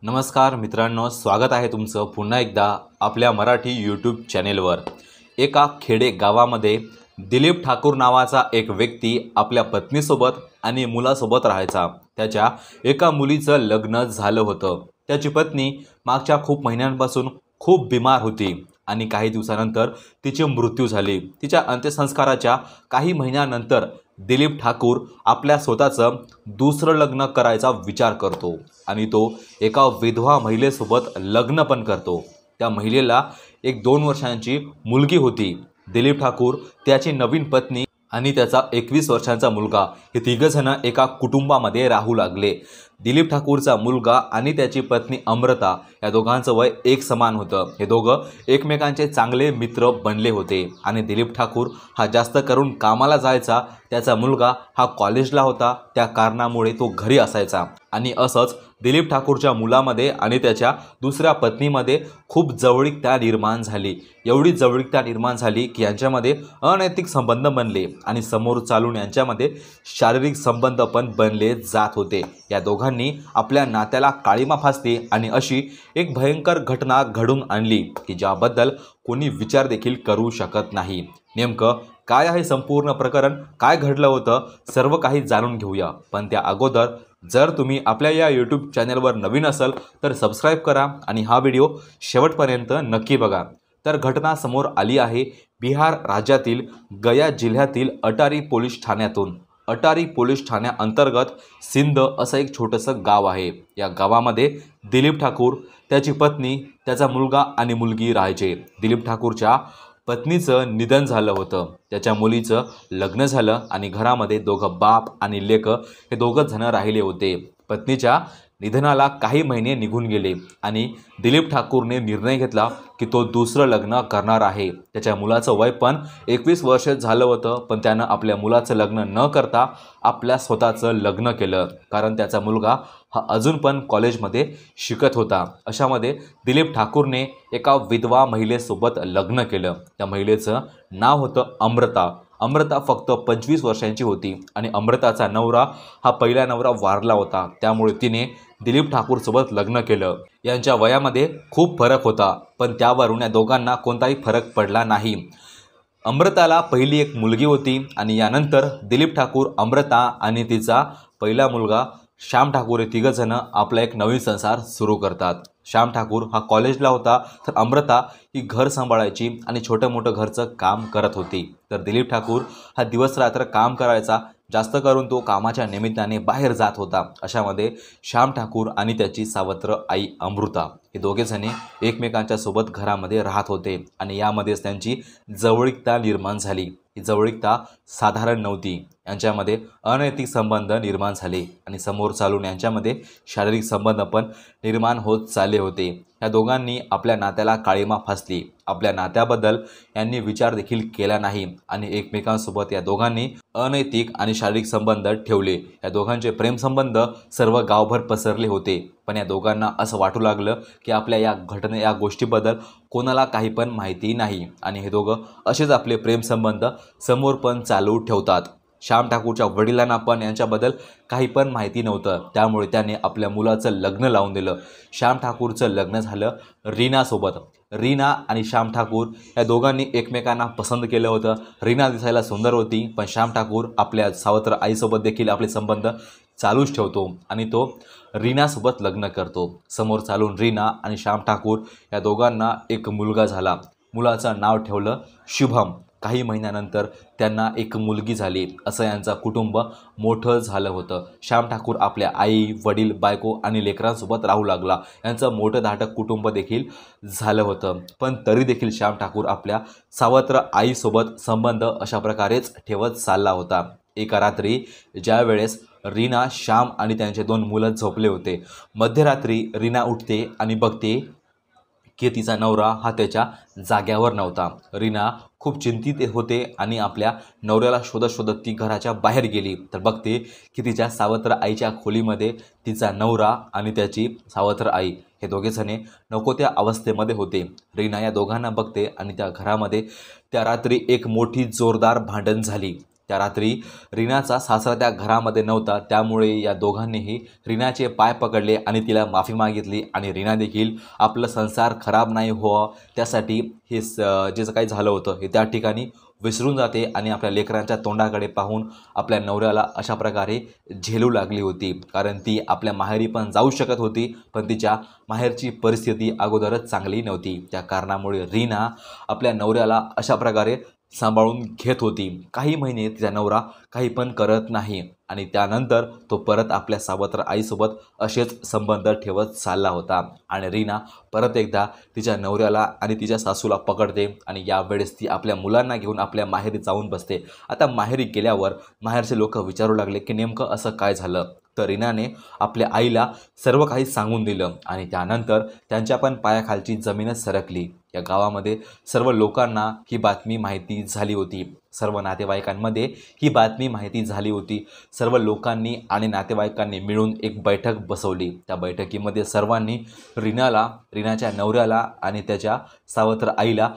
नमस्कार मित्रांनो, स्वागत आहे तुमचं पुन्हा एकदा आपल्या मराठी यूट्यूब चॅनेलवर। एका खेडे गावामध्ये दिलीप ठाकूर नावाचा एक व्यक्ती आपल्या पत्नीसोबत आणि मुलासोबत राहायचा। त्याच्या एका मुलीचं लग्न झालं होतं। त्याची पत्नी मागच्या खूप महिन्यांपासून खूप बिमार होती आणि काही दिवसानंतर तिची मृत्यू झाली। तिच्या अंत्यसंस्काराच्या काही महिन्यानंतर दिलीप ठाकूर आपल्या स्वतःचं दुसरं लग्न करायचा विचार करतो आणि तो एका विधवा महिलेसोबत लग्न पण करतो। त्या महिलेला एक 2 वर्षांची मुलगी होती। दिलीप ठाकूर, त्याची नवीन पत्नी आणि त्याचा 21 वर्षांचा मुलगा हे तिघजण एका कुटुंबामध्ये राहू लागले। दिलीप ठाकूरचा मुलगा आणि त्याची पत्नी अमृता या दोघांचं वय एक समान होतं। हे दोघं एकमेकांचे चांगले मित्र बनले होते आणि दिलीप ठाकूर हा जास्त करून कामाला जायचा। त्याचा मुलगा हा कॉलेजला होता, त्या कारणामुळे तो घरी असायचा आणि असंच दिलीप ठाकूरच्या मुलामध्ये आणि त्याच्या दुसऱ्या पत्नीमध्ये खूप जवळीकता निर्माण झाली। एवढी जवळीकता निर्माण झाली की यांच्यामध्ये अनैतिक संबंध बनले आणि समोर चालून यांच्यामध्ये शारीरिक संबंध पण बनले जात होते। या दोघांनी आपल्या नात्याला काळीमा फासली आणि अशी एक भयंकर घटना घडून आणली की ज्याबद्दल कोणी विचार देखील करू शकत नाही। नेमकं काय आहे संपूर्ण प्रकरण, काय घडलं होतं, सर्व काही जाणून घेऊया। पण त्या अगोदर जर तुम्ही आपल्या या यूट्यूब चॅनलवर नवीन असाल तर सबस्क्राईब करा आणि हा व्हिडिओ शेवटपर्यंत नक्की बघा। तर घटना समोर आली आहे बिहार राज्यातील गया जिल्ह्यातील अटारी पोलीस ठाण्यातून। अटारी पोलीस ठाण्याअंतर्गत सिंध असं एक छोटंसं गाव आहे। या गावामध्ये दिलीप ठाकूर, त्याची पत्नी, त्याचा मुलगा आणि मुलगी राहायचे। दिलीप ठाकूरच्या पत्नीचं निधन झालं होतं, त्याच्या मुलीचं लग्न झालं आणि घरामध्ये दोघं बाप आणि लेक हे दोघंच जण राहिले होते। पत्नीच्या निधनाला काही महिने निघून गेले आणि दिलीप ठाकूरने निर्णय घेतला की तो दुसरं लग्न करणार आहे। त्याच्या मुलाचं वय पण 21 वर्ष झालं होतं, पण त्यानं आपल्या मुलाचं लग्न न करता आपल्या स्वतःचं लग्न केलं, कारण त्याचा मुलगा हा अजून पण कॉलेजमध्ये शिकत होता। अशामध्ये दिलीप ठाकूरने एका विधवा महिलेसोबत लग्न केलं। त्या महिलेचं नाव होतं अमृता। अमृता फक्त 25 वर्षांची होती आणि अमृताचा नवरा हा पहिला नवरा वारला होता, त्यामुळे तिने दिलीप ठाकूरसोबत लग्न केलं। यांच्या वयामध्ये खूप फरक होता, पण त्यावरून या दोघांना कोणताही फरक पडला नाही। अमृताला पहिली एक मुलगी होती आणि यानंतर दिलीप ठाकूर, अमृता आणि तिचा पहिला मुलगा श्याम ठाकूर हे तिघजण आपला एक नवीन संसार सुरू करतात। श्याम ठाकूर हा कॉलेजला होता, तर अमृता ही घर सांभाळायची आणि छोटं मोठं घरचं काम करत होती। तर दिलीप ठाकूर हा दिवस रात्र काम करायचा, जास्त करून तो कामाच्या निमित्ताने बाहेर जात होता। अशामध्ये श्याम ठाकूर आणि त्याची सावत्र आई अमृता हे दोघेजणे एकमेकांच्या सोबत घरामध्ये राहत होते आणि यामध्येच त्यांची जवळीकता निर्माण झाली। ही जवळीकता साधारण नव्हती, यांच्यामध्ये अनैतिक संबंध निर्माण झाले आणि समोर चालून यांच्यामध्ये शारीरिक संबंध पण निर्माण होत चालले होते। या दोघांनी आपल्या नात्याला काळीमा फासली। आपल्या नात्याबद्दल यांनी विचार देखील केला नाही आणि एकमेकांसोबत या दोघांनी अनैतिक आणि शारीरिक संबंध ठेवले। या दोघांचे प्रेमसंबंध सर्व गावभर पसरले होते, पण या दोघांना असं वाटू लागलं की आपल्या या गोष्टीबद्दल कोणाला काही पण माहिती नाही आणि हे दोघं असेच आपले प्रेमसंबंध समोर पण चालू ठेवतात। श्याम ठाकूरच्या वडिलांना पण यांच्याबद्दल काही पण माहिती नव्हतं, त्यामुळे त्याने आपल्या मुलाचं लग्न लावून दिलं। श्याम ठाकूरचं लग्न झालं रीनासोबत। रीना आणि श्याम ठाकूर या दोघांनी एकमेकांना पसंत केलं होतं। रीना दिसायला सुंदर होती, पण श्याम ठाकूर आपल्या सावत्र आईसोबत देखील आपले संबंध चालूच ठेवतो आणि तो रीनासोबत लग्न करतो। समोर चालून रीना आणि श्याम ठाकूर या दोघांना एक मुलगा झाला। मुलाचं नाव ठेवलं शुभम। काही महिन्यानंतर त्यांना एक मुलगी झाली। असं यांचं कुटुंब मोठं झालं होतं। श्याम ठाकूर आपल्या आई, वडील, बायको आणि लेकरांसोबत राहू लागला। यांचं मोठं धाटक कुटुंब देखील झालं होतं, पण तरी देखील श्याम ठाकूर आपल्या सावत्र आईसोबत संबंध अशा प्रकारेच ठेवत चालला होता। एका रात्री ज्या वेळेस रीना, श्याम आणि त्यांचे 2 मुलं झोपले होते, मध्यरात्री रीना उठते आणि बघते की तिचा नवरा हा त्याच्या जाग्यावर नव्हता। रीना खूप चिंतित होते आणि आपल्या नवऱ्याला शोधत शोधत ती घराच्या बाहेर गेली, तर बघते की तिच्या सावत्र आईच्या खोलीमध्ये तिचा नवरा आणि त्याची सावत्र आई हे दोघेजणे नको त्या अवस्थेमध्ये होते। रीना या दोघांना बघते आणि त्या घरामध्ये त्या रात्री एक मोठी जोरदार भांडण झाली। त्या रात्री रीनाचा सासरा त्या घरामध्ये नव्हता, त्यामुळे या दोघांनीही रीनाचे पाय पकडले आणि तिला माफी मागितली आणि रीना देखील आपलं संसार खराब नाही व्हावं त्यासाठी हे जे काही झालं होतं हे त्या ठिकाणी विसरून जाते आणि आपल्या लेकरांच्या तोंडाकडे पाहून आपल्या नवऱ्याला अशा प्रकारे झेलू लागली होती. कारण ती आपल्या माहेरी पण जाऊ शकत होती, पण तिच्या माहेरची परिस्थिती अगोदरच चांगली नव्हती. त्या कारणामुळे रीना आपल्या नवऱ्याला अशा प्रकारे सांभाळून घेत होती. काही महिने तिचा नवरा काही पण करत नाही आणि त्यानंतर तो परत आपल्या सावत्र आईसोबत असेच संबंध ठेवत चालला होता आणि रीना परत एकदा तिच्या नवऱ्याला आणि तिच्या सासूला पकडते आणि यावेळेस ती आपल्या मुलांना घेऊन आपल्या माहेरी जाऊन बसते. आता माहेरी गेल्यावर माहेरचे लोक विचारू लागले की नेमकं असं काय झालं. तर रीनाने आपल्या आईला सर्व काही सांगून दिलं आणि त्यानंतर त्यांच्या पण पायाखालची जमीनच सरकली. या गावामध्ये सर्व लोकांना ही बातमी माहिती झाली होती, सर्व नातेवाईकांमध्ये ही बातमी माहिती झाली होती. सर्व लोकांनी आणि नातेवाईकांनी मिळून एक बैठक बसवली. त्या बैठकीमध्ये सर्वांनी रीनाच्या नवऱ्याला आणि त्याच्या सावत्र आईला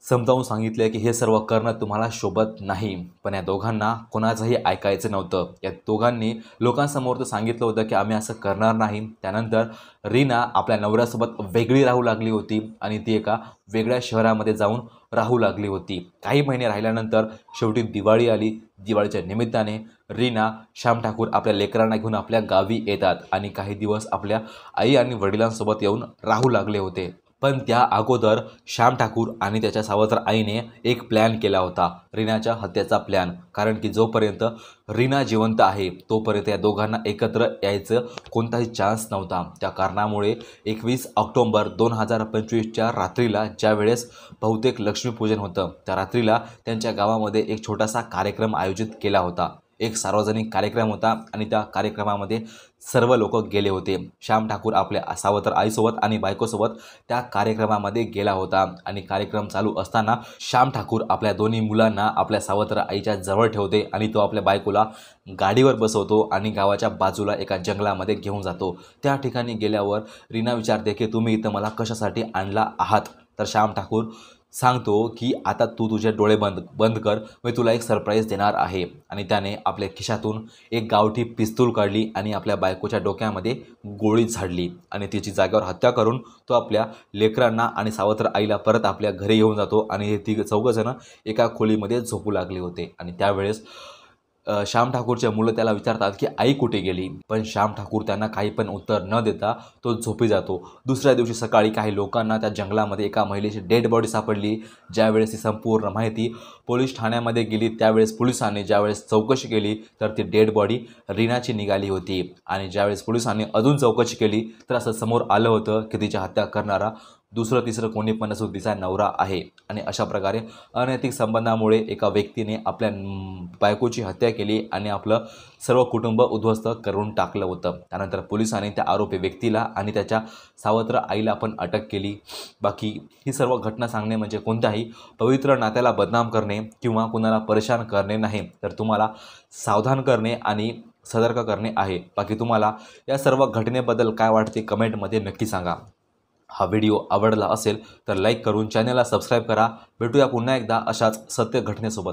समजावून सांगितले की हे सर्व करणं तुम्हाला शोभत नाही. पण या दोघांना कोणाचंही ऐकायचं नव्हतं. या दोघांनी लोकांसमोर तर सांगितलं होतं की आम्ही असं करणार नाही. त्यानंतर रीना आपल्या नवऱ्यासोबत वेगळी राहू लागली होती आणि ती एका वेगळ्या शहरामध्ये जाऊन राहू लागली होती. काही महिने राहिल्यानंतर शेवटी दिवाळी आली. दिवाळीच्या निमित्ताने रीना, श्याम ठाकूर आपल्या लेकरांना घेऊन आपल्या गावी येतात आणि काही दिवस आपल्या आई आणि वडिलांसोबत येऊन राहू लागले होते. पण त्या अगोदर श्याम ठाकूर आणि त्याच्या सावत्र आईने एक प्लॅन केला होता, रीनाच्या हत्येचा प्लॅन. कारण की जोपर्यंत रीना जिवंत आहे तोपर्यंत या दोघांना एकत्र यायचं कोणताही चान्स नव्हता. त्या कारणामुळे 21 ऑक्टोबर 2025च्या रात्रीला ज्यावेळेस बहुतेक लक्ष्मीपूजन होतं त्या रात्रीला त्यांच्या गावामध्ये एक छोटासा कार्यक्रम आयोजित केला होता. एक सार्वजनिक कार्यक्रम होता आणि त्या कार्यक्रमामध्ये सर्व लोक गेले होते. श्याम ठाकूर आपल्या सावत्र आईसोबत आणि बायकोसोबत त्या कार्यक्रमामध्ये गेला होता आणि कार्यक्रम चालू असताना श्याम ठाकूर आपल्या दोन्ही मुलांना आपल्या सावत्र आईच्या जवळ ठेवते आणि तो आपल्या बायकोला गाडीवर बसवतो आणि गावाच्या बाजूला एका जंगलामध्ये घेऊन जातो. त्या ठिकाणी गेल्यावर रीना विचारते की तुम्ही इथं मला कशासाठी आणला आहात. तर श्याम ठाकूर सांगतो की आता तू तुझे डोळे बंद कर, मी तुला एक सरप्राईज देणार आहे. आणि त्याने आपल्या खिशातून एक गावठी पिस्तूल काढली आणि आपल्या बायकोच्या डोक्यामध्ये गोळी झाडली आणि तिची जागेवर हत्या करून तो आपल्या लेकरांना आणि सावत्र आईला परत आपल्या घरी घेऊन जातो आणि हे चौघजणं एका खोलीमध्ये झोपू लागले होते. आणि त्यावेळेस श्याम ठाकूरचे मुलं त्याला विचारतात की आई कुठे गेली, पण श्याम ठाकूर त्यांना काही पण उत्तर न देता तो झोपी जातो. दुसऱ्या दिवशी सकाळी काही लोकांना त्या जंगलामध्ये एका महिलेची डेड बॉडी सापडली. ज्यावेळेस ही संपूर्ण माहिती पोलीस ठाण्यामध्ये गेली त्यावेळेस पोलिसांनी ज्यावेळेस चौकशी केली तर ती डेड बॉडी रीनाची निघाली होती. आणि ज्यावेळेस पोलिसांनी अजून चौकशी केली तर असं समोर आलं होतं की तिची हत्या करणारा दुसरं तिसरं कोणी पण नसून तिचा नवरा आहे. आणि अशा प्रकारे अनैतिक संबंधामुळे एका व्यक्तीने आपल्या बायकोची हत्या केली आणि आपलं सर्व कुटुंब उद्ध्वस्त करून टाकलं होतं. त्यानंतर पोलिसांनी त्या आरोपी व्यक्तीला आणि त्याच्या सावत्र आईला पण अटक केली. बाकी ही सर्व घटना सांगणे म्हणजे कोणत्याही पवित्र नात्याला बदनाम करणे किंवा कुणाला परेशान करणे नाही, तर तुम्हाला सावधान करणे आणि सतर्क करणे आहे. बाकी तुम्हाला या सर्व घटनेबद्दल काय वाटते कमेंटमध्ये नक्की सांगा. हा व्हिडिओ आवडला असेल तर लाईक करून चॅनलला सबस्क्राईब करा. भेटूया पुन्हा एकदा अशाच सत्य घटनेसोबत.